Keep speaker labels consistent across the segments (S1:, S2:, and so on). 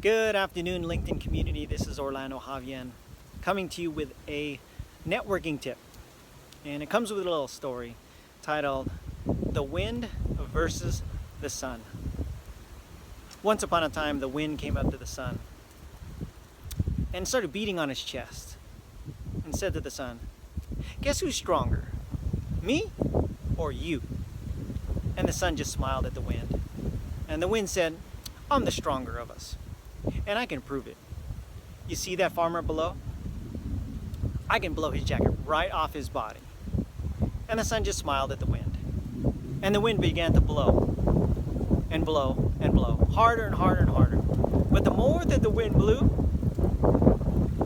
S1: Good afternoon, LinkedIn community. This is Orlando Javier coming to you with a networking tip. And it comes with a little story titled The Wind versus the Sun. Once upon a time, the wind came up to the sun and started beating on his chest and said to the sun, "Guess who's stronger, me or you?" And the sun just smiled at the wind. And the wind said, "I'm the stronger of us. And I can prove it. You see that farmer below? I can blow his jacket right off his body." And the sun just smiled at the wind. And the wind began to blow and blow and blow, harder and harder and harder. But the more that the wind blew,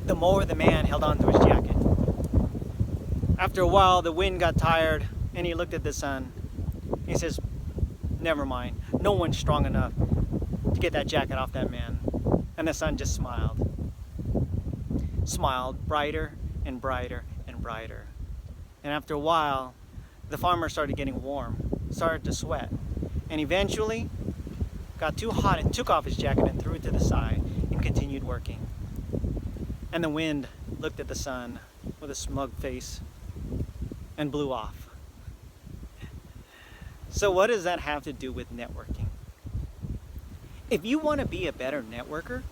S1: the more the man held on to his jacket. After a while, the wind got tired and he looked at the sun. He says, "Never mind, no one's strong enough to get that jacket off that man." And the sun just smiled brighter and brighter and brighter. And after a while, the farmer started getting warm, started to sweat, and eventually got too hot and took off his jacket and threw it to the side and continued working. And the wind looked at the sun with a smug face and blew off. So what does that have to do with networking? If you want to be a better networker,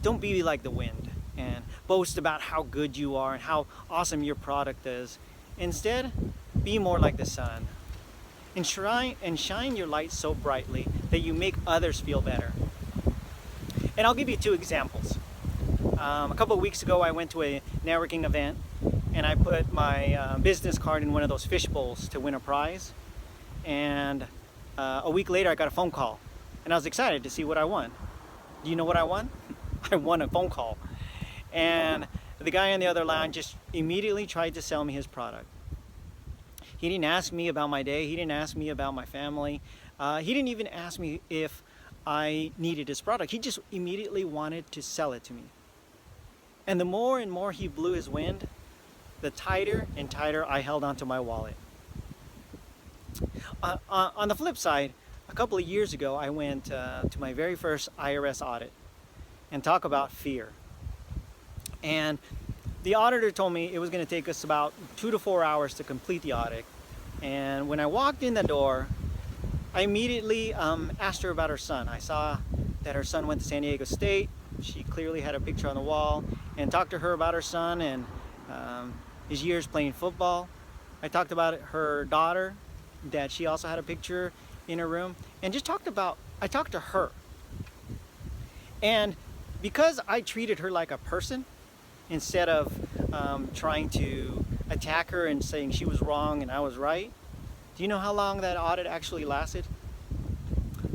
S1: don't be like the wind and boast about how good you are and how awesome your product is. Instead, be more like the sun and shine your light so brightly that you make others feel better. And I'll give you two examples. A couple of weeks ago, I went to a networking event and I put my business card in one of those fish bowls to win a prize. And a week later, I got a phone call. And I was excited to see what I won. Do you know what I won? I won a phone call. And the guy on the other line just immediately tried to sell me his product. He didn't ask me about my day. He didn't ask me about my family. He didn't even ask me if I needed his product. He just immediately wanted to sell it to me. And the more and more he blew his wind, the tighter and tighter I held onto my wallet. On the flip side, a couple of years ago, I went to my very first IRS audit and talk about fear. And the auditor told me it was going to take us about 2 to 4 hours to complete the audit. And when I walked in the door, I immediately asked her about her son. I saw that her son went to San Diego State. She clearly had a picture on the wall, and talked to her about her son and his years playing football. I talked about her daughter, that she also had a picture in her room, and I talked to her. And because I treated her like a person instead of trying to attack her and saying she was wrong and I was right, do you know how long that audit actually lasted?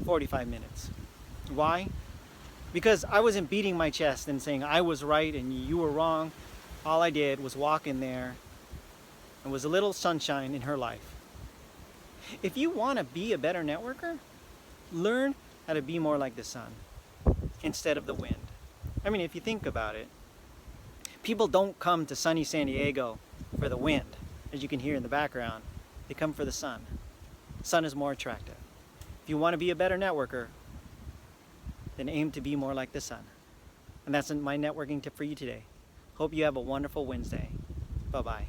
S1: 45 minutes. Why? Because I wasn't beating my chest and saying I was right and you were wrong. All I did was walk in there and was a little sunshine in her life. If you want to be a better networker, learn how to be more like the sun instead of the wind. I mean, if you think about it, people don't come to sunny San Diego for the wind, as you can hear in the background. They come for the sun. Sun is more attractive. If you want to be a better networker, then aim to be more like the sun. And that's my networking tip for you today. Hope you have a wonderful Wednesday. Bye-bye.